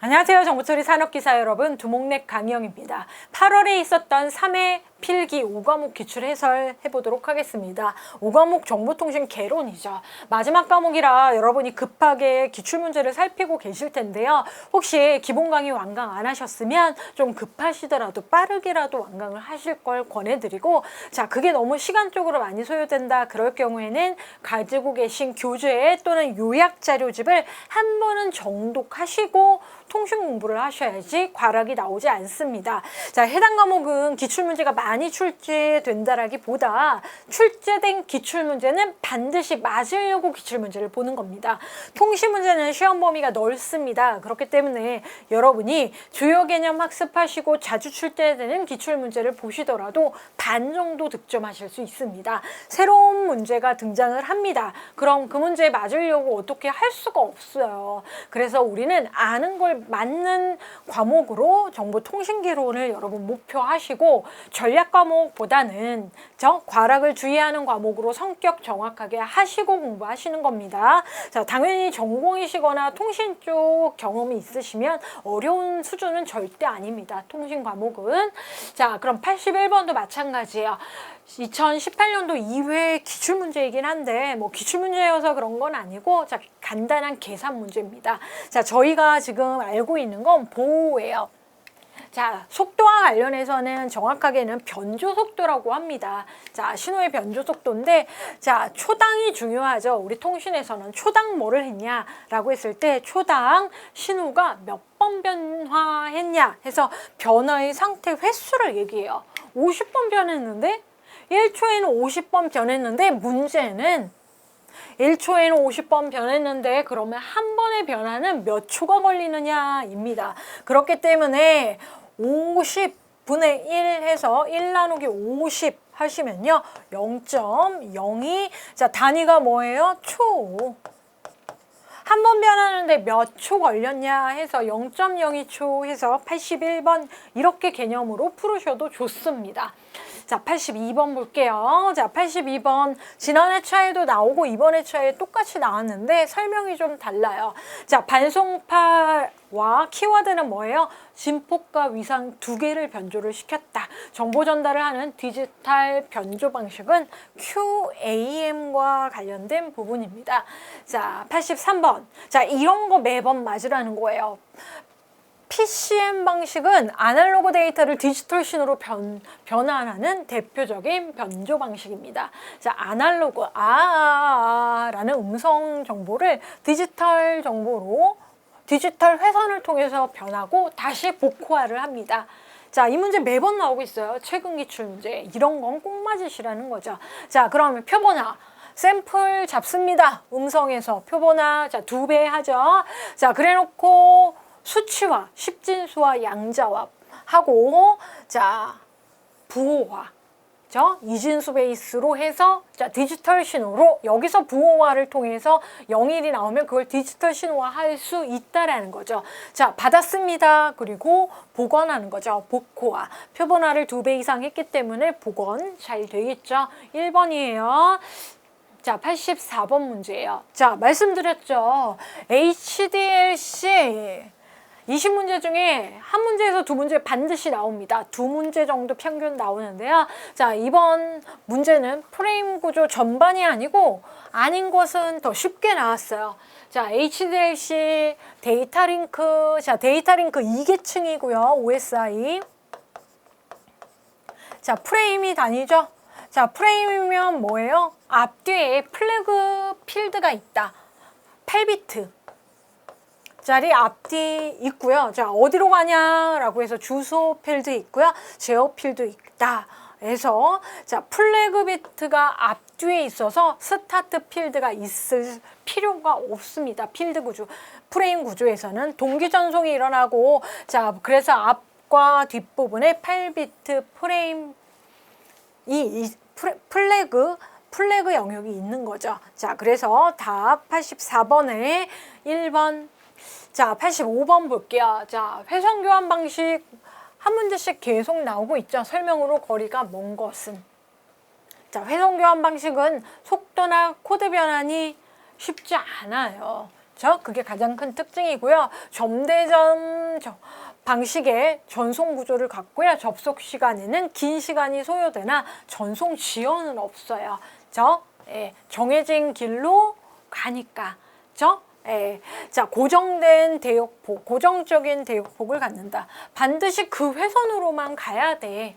안녕하세요. 정보처리 산업기사 여러분, 두목랩 강희영입니다. 8월에 있었던 3회 필기 5과목 기출 해설 해보도록 하겠습니다. 5과목 정보통신 개론이죠. 마지막 과목이라 여러분이 급하게 기출문제를 살피고 계실 텐데요. 혹시 기본 강의 완강 안 하셨으면 좀 급하시더라도 빠르게라도 완강을 하실 걸 권해드리고, 자, 그게 너무 시간적으로 많이 소요된다 그럴 경우에는 가지고 계신 교재 또는 요약 자료집을 한 번은 정독하시고 통신 공부를 하셔야지 과락이 나오지 않습니다. 자, 해당 과목은 기출문제가 많이 출제된다라기보다 출제된 기출문제는 반드시 맞으려고 기출문제를 보는 겁니다. 통신문제는 시험 범위가 넓습니다. 그렇기 때문에 여러분이 주요 개념 학습하시고 자주 출제되는 기출문제를 보시더라도 반 정도 득점하실 수 있습니다. 새로운 문제가 등장을 합니다. 그럼 그 문제에 맞으려고 어떻게 할 수가 없어요. 그래서 우리는 아는 걸 맞는 과목으로 정보통신개론을 여러분 목표하시고, 전략 과목보다는 과락을 주의하는 과목으로 성격 정확하게 하시고 공부하시는 겁니다. 자, 당연히 전공이시거나 통신 쪽 경험이 있으시면 어려운 수준은 절대 아닙니다. 통신 과목은. 자, 그럼 81번도 마찬가지예요. 2018년도 2회 기출문제이긴 한데 뭐 기출문제여서 그런 건 아니고, 자, 간단한 계산 문제입니다. 자, 저희가 지금 알고 있는 건 보호예요. 자, 속도와 관련해서는 정확하게는 변조 속도라고 합니다. 자, 신호의 변조 속도인데, 자, 초당이 중요하죠. 우리 통신에서는 초당 뭐를 했냐라고 했을 때 초당 신호가 몇 번 변화했냐 해서 변화의 상태 횟수를 얘기해요. 50번 변했는데 1초에는 50번 변했는데, 문제는 1초에는 50번 변했는데 그러면 한 번의 변화는 몇 초가 걸리느냐입니다. 그렇기 때문에 50분의 1 해서 1 나누기 50 하시면요 0.02. 자, 단위가 뭐예요? 초. 한 번 변하는데 몇 초 걸렸냐 해서 0.02초 해서 81번 이렇게 개념으로 풀으셔도 좋습니다. 자, 82번 볼게요. 자, 82번 지난 회차에도 나오고 이번 회차에 똑같이 나왔는데 설명이 좀 달라요. 자, 반송파와 키워드는 뭐예요? 진폭과 위상 두 개를 변조를 시켰다. 정보 전달을 하는 디지털 변조 방식은 QAM과 관련된 부분입니다. 자, 83번. 자, 이런 거 매번 맞으라는 거예요. PCM 방식은 아날로그 데이터를 디지털 신호로 변환하는 대표적인 변조 방식입니다. 자, 아날로그 라는 음성 정보를 디지털 정보로 디지털 회선을 통해서 변하고 다시 복호화를 합니다. 자, 이 문제 매번 나오고 있어요. 최근 기출 문제. 이런 건 꼭 맞으시라는 거죠. 자, 그러면 표본화. 샘플 잡습니다. 음성에서 표본화. 자, 2배 하죠. 자, 그래 놓고 수치화, 십진수와 양자화 하고, 자, 부호화, 이진수 베이스로 해서, 자, 디지털 신호로 여기서 부호화를 통해서 0일이 나오면 그걸 디지털 신호화 할 수 있다라는 거죠. 자, 받았습니다. 그리고 복원하는 거죠. 복호화. 표본화를 2배 이상 했기 때문에 복원 잘 되겠죠. 1번이에요. 자, 84번 문제예요. 자, 말씀드렸죠. HDLC 20문제 중에 한 문제에서 2문제 반드시 나옵니다. 2문제 정도 평균 나오는데요. 자, 이번 문제는 프레임 구조 전반이 아니고 아닌 것은 더 쉽게 나왔어요. 자, HDLC 데이터 링크. 자, 데이터 링크 2계층이고요. OSI. 자, 프레임이 단위죠. 자, 프레임이면 뭐예요? 앞뒤에 플래그 필드가 있다. 8비트. 짜리 앞뒤 있고요. 자, 어디로 가냐라고 해서 주소 필드 있고요. 제어 필드 있다. 해서, 자, 플래그 비트가 앞뒤에 있어서 스타트 필드가 있을 필요가 없습니다. 필드 구조, 프레임 구조에서는 동기 전송이 일어나고, 자, 그래서 앞과 뒷부분에 8비트 프레임 플래그 영역이 있는 거죠. 자, 그래서 답 84번에 1번. 자, 85번 볼게요. 자, 회선 교환 방식 한 문제씩 계속 나오고 있죠. 설명으로 거리가 먼 것은. 자, 회선 교환 방식은 속도나 코드 변환이 쉽지 않아요. 그게 가장 큰 특징이고요. 점대점 방식의 전송 구조를 갖고요. 접속 시간에는 긴 시간이 소요되나 전송 지연은 없어요. 정해진 길로 가니까. 자, 고정된 대역폭, 고정적인 대역폭을 갖는다. 반드시 그 회선으로만 가야 돼.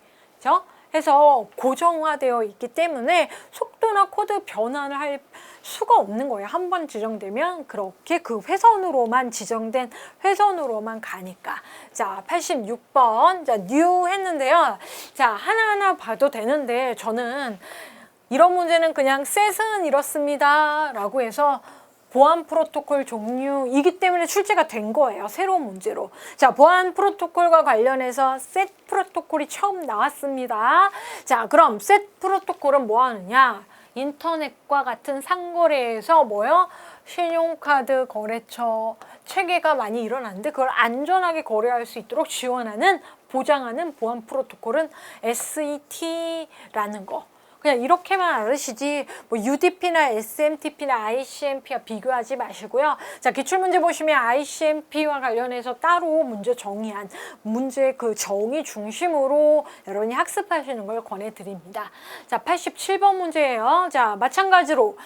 해서 고정화되어 있기 때문에 속도나 코드 변환을 할 수가 없는 거예요. 한 번 지정되면 그렇게 그 회선으로만 지정된 회선으로만 가니까. 자, 86번. 자, 뉴 했는데요. 자, 하나하나 봐도 되는데 저는 이런 문제는 그냥 셋은 이렇습니다 라고 해서 보안 프로토콜 종류이기 때문에 출제가 된 거예요. 새로운 문제로. 자, 보안 프로토콜과 관련해서 셋 프로토콜이 처음 나왔습니다. 자, 그럼 셋 프로토콜은 뭐 하느냐? 인터넷과 같은 상거래에서 뭐요? 신용카드 거래처 체계가 많이 일어났는데 그걸 안전하게 거래할 수 있도록 지원하는, 보장하는 보안 프로토콜은 SET라는 거. 그냥 이렇게만 알으시지 뭐 UDP나 SMTP나 ICMP와 비교하지 마시고요. 자, 기출문제 보시면 ICMP와 관련해서 따로 문제 정의한 문제 그 정의 중심으로 여러분이 학습하시는 걸 권해드립니다. 자, 87번 문제예요. 자, 마찬가지로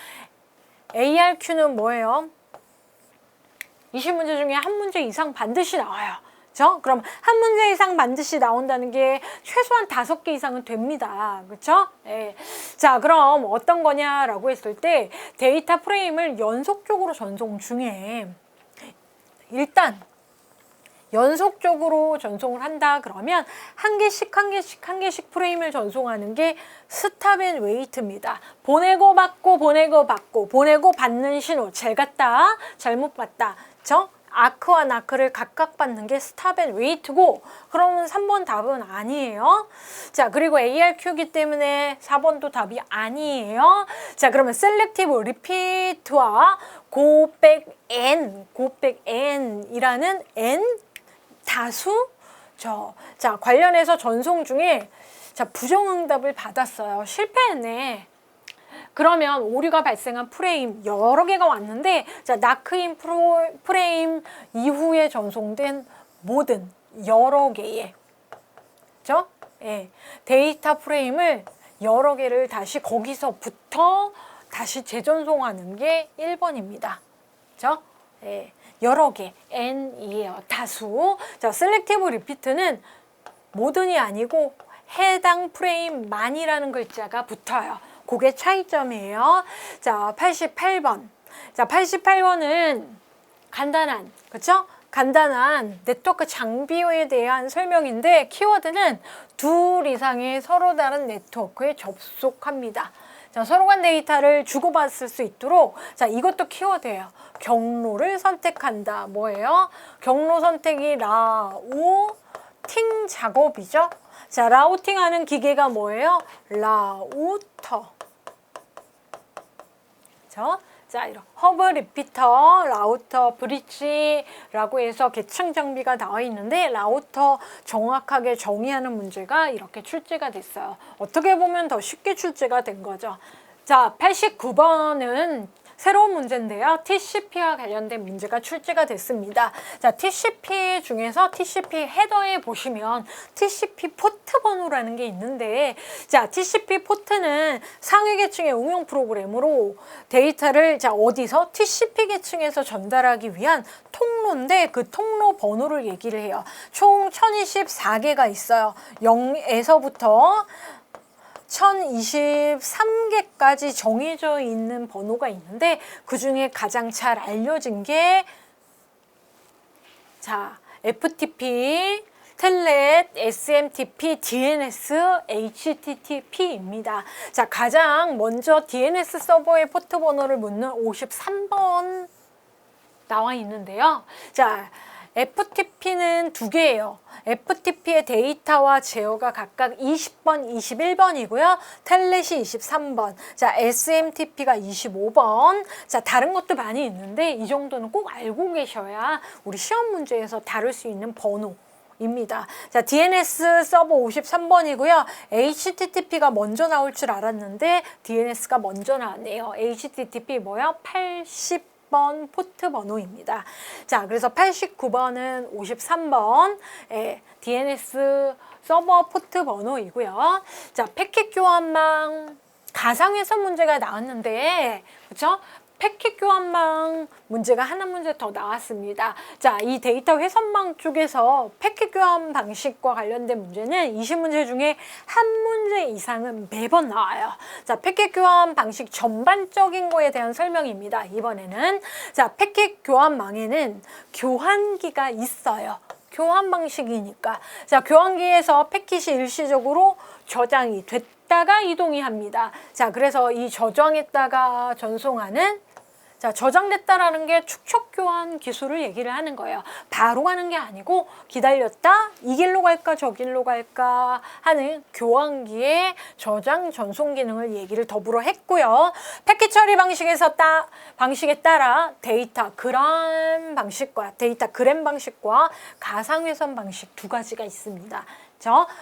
ARQ는 뭐예요? 20문제 중에 한 문제 이상 반드시 나와요. 그럼 한 문제 이상 반드시 나온다는 게 최소한 5개 이상은 됩니다. 그렇죠? 예. 자, 그럼 어떤 거냐라고 했을 때 데이터 프레임을 연속적으로 전송 중에 일단 연속적으로 전송을 한다 그러면 한 개씩 프레임을 전송하는 게 스탑 앤 웨이트입니다. 보내고 받고 보내고 받고 보내고 받는 신호 잘 갔다 잘못 봤다. 아크와 나크를 각각 받는 게 스탑 앤 웨이트고, 그러면 3번 답은 아니에요. 자, 그리고 ARQ이기 때문에 4번도 답이 아니에요. 자, 그러면 셀렉티브 리피트와 고백 N이라는 N 다수 자, 관련해서 전송 중에 자, 부정응답을 받았어요. 실패했네. 그러면 오류가 발생한 프레임 여러 개가 왔는데, 자, 나크인 프레임 이후에 전송된 모든 여러 개의 데이터 프레임을 여러 개를 다시 거기서부터 다시 재전송하는 게 1번입니다. 여러 개, N이에요. 다수. 자, 셀렉티브 리피트는 모든이 아니고 해당 프레임만이라는 글자가 붙어요. 그게 차이점이에요. 자, 88번. 자, 88번은 간단한, 그렇죠? 간단한 네트워크 장비에 대한 설명인데 키워드는 둘 이상의 서로 다른 네트워크에 접속합니다. 자, 서로 간 데이터를 주고받을 수 있도록, 자, 이것도 키워드예요. 경로를 선택한다. 뭐예요? 경로 선택이 라우팅 작업이죠. 자, 라우팅하는 기계가 뭐예요? 라우터. 자, 이런 허브 리피터, 라우터, 브릿지라고 해서 계층 장비가 나와 있는데 라우터 정확하게 정의하는 문제가 이렇게 출제가 됐어요. 어떻게 보면 더 쉽게 출제가 된 거죠. 자, 89번은 새로운 문제인데요. TCP와 관련된 문제가 출제가 됐습니다. 자, TCP 중에서 TCP 헤더에 보시면 TCP 포트 번호라는 게 있는데, 자, TCP 포트는 상위 계층의 응용 프로그램으로 데이터를 자, 어디서 TCP 계층에서 전달하기 위한 통로인데 그 통로 번호를 얘기를 해요. 총 1024개가 있어요. 0에서부터 1023개까지 정해져 있는 번호가 있는데 그 중에 가장 잘 알려진 게 자, FTP, 텔넷, SMTP, DNS, HTTP입니다. 자, 가장 먼저 DNS 서버의 포트 번호를 묻는 53번 나와 있는데요. 자, FTP는 두 개예요. FTP의 데이터와 제어가 각각 20번, 21번이고요. 텔넷이 23번. 자, SMTP가 25번. 자, 다른 것도 많이 있는데 이 정도는 꼭 알고 계셔야 우리 시험 문제에서 다룰 수 있는 번호입니다. 자, DNS 서버 53번이고요. HTTP가 먼저 나올 줄 알았는데 DNS가 먼저 나왔네요. HTTP 뭐요? 88번. 90번 포트 번호입니다. 자, 그래서 89번은 53번 DNS 서버 포트 번호이고요. 자, 패킷 교환망 가상회선 문제가 나왔는데, 그렇죠? 패킷 교환망 문제가 하나 문제 더 나왔습니다. 자, 이 데이터 회선망 쪽에서 패킷 교환 방식과 관련된 문제는 20문제 중에 한 문제 이상은 매번 나와요. 자, 패킷 교환 방식 전반적인 거에 대한 설명입니다. 이번에는 자, 패킷 교환망에는 교환기가 있어요. 교환 방식이니까. 자, 교환기에서 패킷이 일시적으로 저장이 됐다가 이동이 합니다. 자, 그래서 이 저장했다가 전송하는, 자, 저장됐다라는 게 축적 교환 기술을 얘기를 하는 거예요. 바로 가는 게 아니고 기다렸다 이 길로 갈까 저 길로 갈까 하는 교환기의 저장 전송 기능을 얘기를 더불어 했고요. 패킷 처리 방식에 따라 데이터 그램 방식과 가상회선 방식 두 가지가 있습니다.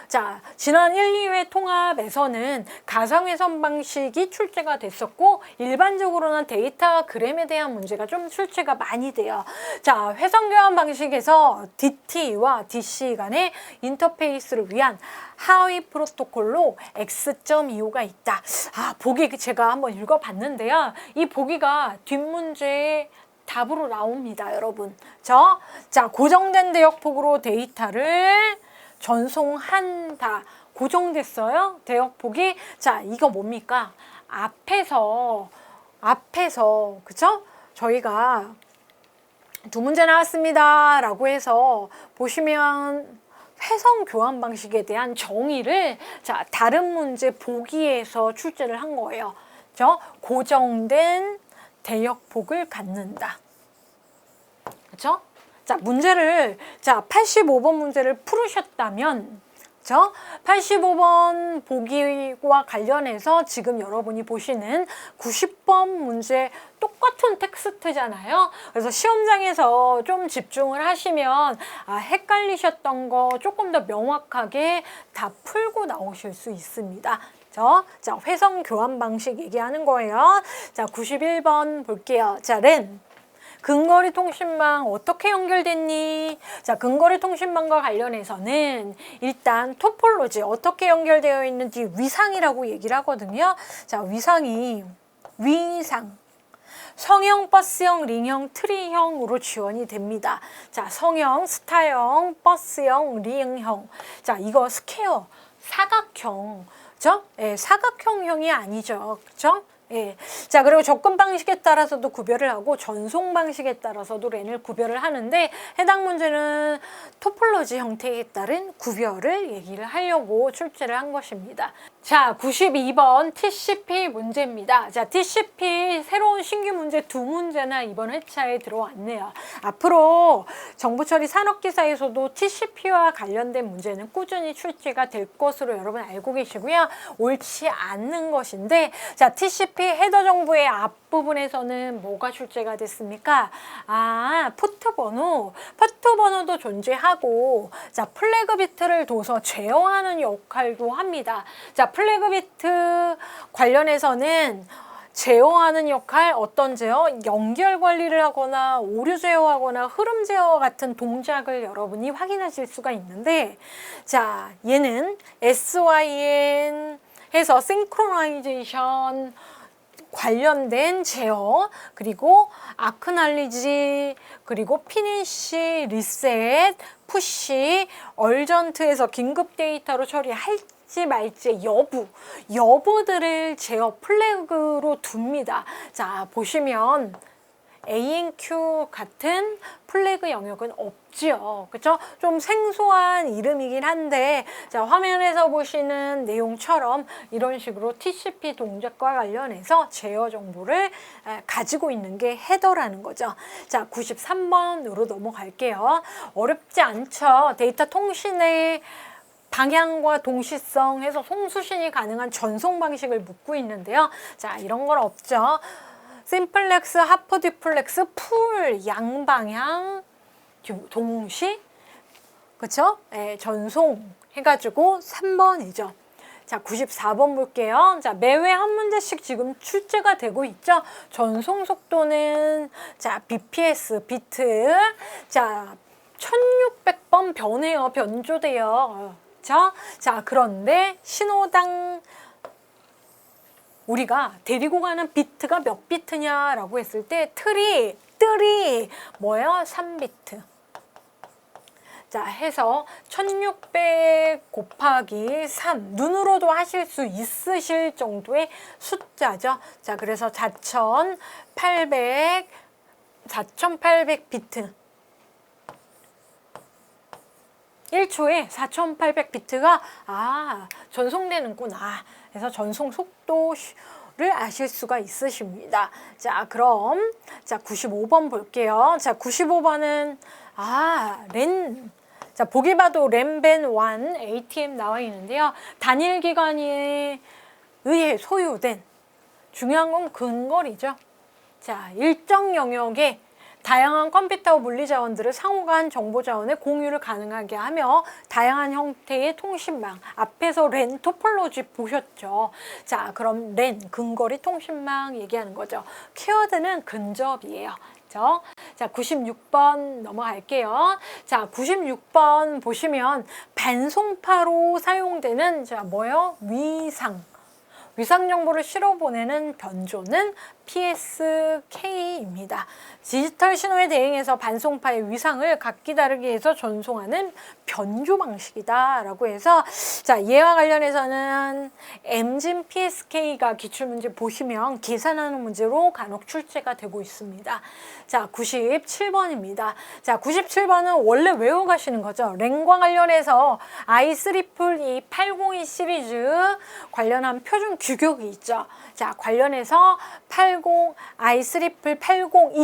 자, 지난 1, 2회 통합에서는 가상회선 방식이 출제가 됐었고, 일반적으로는 데이터 그램에 대한 문제가 좀 출제가 많이 돼요. 자, 회선교환 방식에서 DT와 DC 간의 인터페이스를 위한 하위 프로토콜로 X.25가 있다. 아, 보기 제가 한번 읽어봤는데요. 이 보기가 뒷문제에 답으로 나옵니다, 여러분. 자, 고정된 대역폭으로 데이터를 전송한다. 고정됐어요. 대역폭이. 자, 이거 뭡니까? 앞에서 그쵸? 저희가 두 문제 나왔습니다 라고 해서 보시면 회선 교환 방식에 대한 정의를 자, 다른 문제 보기에서 출제를 한 거예요. 고정된 대역폭을 갖는다. 그쵸? 자, 문제를, 자, 85번 문제를 풀으셨다면, 85번 보기와 관련해서 지금 여러분이 보시는 90번 문제 똑같은 텍스트잖아요. 그래서 시험장에서 좀 집중을 하시면 헷갈리셨던 거 조금 더 명확하게 다 풀고 나오실 수 있습니다. 자, 회선 교환 방식 얘기하는 거예요. 자, 91번 볼게요. 자, 랜. 근거리 통신망 어떻게 연결됐니? 자, 근거리 통신망과 관련해서는 일단 토폴로지 어떻게 연결되어 있는지 위상이라고 얘기를 하거든요. 자, 위상 성형, 버스형, 링형, 트리형으로 지원이 됩니다. 자, 성형, 스타형, 버스형, 링형. 자, 이거 스퀘어, 사각형. 그죠? 예, 사각형형이 아니죠. 그죠? 예. 자, 그리고 접근 방식에 따라서도 구별을 하고 전송 방식에 따라서도 랜을 구별을 하는데 해당 문제는 토폴로지 형태에 따른 구별을 얘기를 하려고 출제를 한 것입니다. 자, 92번 TCP 문제입니다. 자, TCP 새로운 신규 문제 두 문제나 이번 회차에 들어왔네요. 앞으로 정보처리 산업기사에서도 TCP와 관련된 문제는 꾸준히 출제가 될 것으로 여러분 알고 계시고요. 옳지 않는 것인데, 자, TCP 헤더 정보의 앞부분에서는 뭐가 출제가 됐습니까? 포트 번호도 존재하고, 자, 플래그 비트를 둬서 제어하는 역할도 합니다. 자, 플래그 비트 관련해서는 제어하는 역할, 어떤 제어? 연결 관리를 하거나 오류 제어하거나 흐름 제어 같은 동작을 여러분이 확인하실 수가 있는데, 자, 얘는 SYN 해서 싱크로나이제이션 관련된 제어, 그리고 아크날리지, 그리고 피니시, 리셋, 푸시, 얼전트에서 긴급 데이터로 처리할지 말지 여부들을 제어 플래그로 둡니다. 자, 보시면 ANQ 같은 플래그 영역은 없지요. 그쵸? 좀 생소한 이름이긴 한데, 자, 화면에서 보시는 내용처럼 이런 식으로 TCP 동작과 관련해서 제어 정보를 가지고 있는 게 헤더라는 거죠. 자, 93번으로 넘어갈게요. 어렵지 않죠? 데이터 통신의 방향과 동시성 해서 송수신이 가능한 전송 방식을 묻고 있는데요. 자, 이런 건 없죠. 심플렉스, 하프 디플렉스, 풀, 양방향, 동시, 그쵸? 예, 전송 해가지고 3번이죠. 자, 94번 볼게요. 자, 매회 한 문제씩 지금 출제가 되고 있죠. 전송 속도는 자, bps, 비트. 자, 1600번 변해요. 변조돼요. 자, 그런데 신호당 우리가 데리고 가는 비트가 몇 비트냐라고 했을 때 뜰이 뭐예요? 3비트. 자, 해서 1600 곱하기 3 눈으로도 하실 수 있으실 정도의 숫자죠. 자, 그래서 4800 비트 1초에 4800비트가 전송되는구나. 그래서 전송 속도를 아실 수가 있으십니다. 자, 그럼 자 95번 볼게요. 자, 95번은 자, 보기 봐도 램벤 1 ATM 나와 있는데요. 단일 기관에 의해 소유된 중요한 건 근거리죠. 자, 일정 영역에 다양한 컴퓨터 물리 자원들을 상호 간 정보 자원의 공유를 가능하게 하며 다양한 형태의 통신망. 앞에서 랜 토폴로지 보셨죠? 자, 그럼 랜 근거리 통신망 얘기하는 거죠. 키워드는 근접이에요. 자, 96번 넘어갈게요. 자, 96번 보시면 반송파로 사용되는 위상 정보를 실어 보내는 변조는 PSK입니다. 디지털 신호에 대응해서 반송파의 위상을 각기 다르게 해서 전송하는 변조 방식이다라고 해서 자, 얘와 관련해서는 엠진 PSK가 기출문제 보시면 계산하는 문제로 간혹 출제가 되고 있습니다. 자, 97번입니다. 자, 97번은 원래 외워가시는 거죠. 랜과 관련해서 i3 802 시리즈 관련한 표준 규격이 있죠. 자, 관련해서 i3 802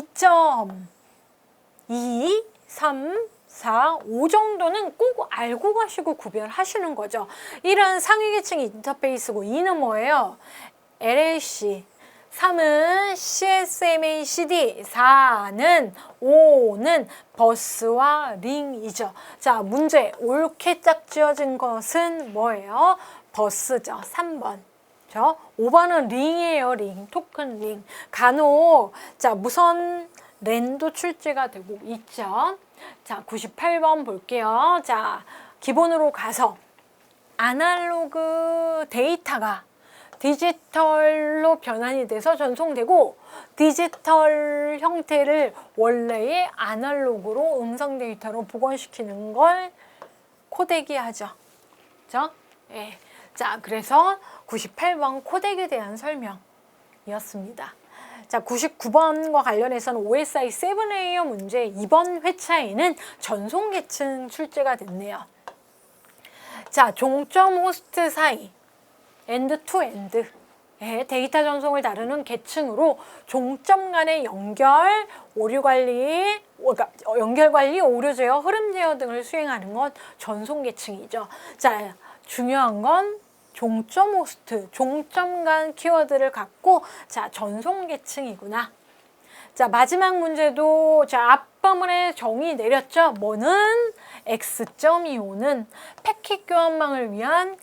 2, 3, 4, 5 정도는 꼭 알고 가시고 구별하시는 거죠. 1은 상위계층 인터페이스고 2는 뭐예요? LLC. 3은 CSMACD, 5는 버스와 링이죠. 자, 문제 옳게 짝 지어진 것은 뭐예요? 버스죠. 3번. 5번은 링이에요. 링, 토큰 링. 간혹 자, 무선 랜도 출제가 되고 있죠. 자, 98번 볼게요. 자, 기본으로 가서 아날로그 데이터가 디지털로 변환이 돼서 전송되고 디지털 형태를 원래의 아날로그로 음성 데이터로 복원시키는 걸 코덱이 하죠. 그죠? 예. 자, 그래서 98번 코덱에 대한 설명이었습니다. 자, 99번과 관련해서는 OSI 7레이어 문제 이번 회차에는 전송 계층 출제가 됐네요. 자, 종점 호스트 사이 엔드 투 엔드 데이터 전송을 다루는 계층으로 종점 간의 연결, 오류 관리, 오류 제어, 흐름 제어 등을 수행하는 건 전송 계층이죠. 자, 중요한 건 종점 호스트, 종점 간 키워드를 갖고 자, 전송 계층이구나. 자, 마지막 문제도 자, 앞부분에 정의 내렸죠. 뭐는 X.25는 패킷 교환망을 위한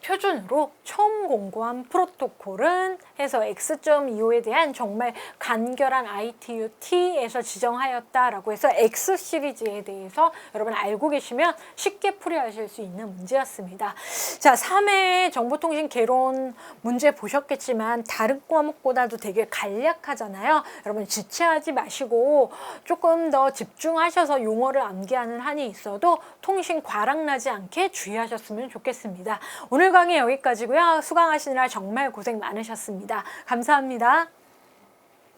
표준으로 처음 공고한 프로토콜은 해서 X.25에 대한 정말 간결한 ITU-T에서 지정하였다라고 해서 X 시리즈에 대해서 여러분 알고 계시면 쉽게 풀이하실 수 있는 문제였습니다. 자, 3회 정보통신 개론 문제 보셨겠지만 다른 과목보다도 되게 간략하잖아요. 여러분 지체하지 마시고 조금 더 집중하셔서 용어를 암기하는 한이 있어도 통신 과락나지 않게 주의하셨으면 좋겠습니다. 오늘 강의 여기까지고요. 수강하시느라 정말 고생 많으셨습니다. 감사합니다.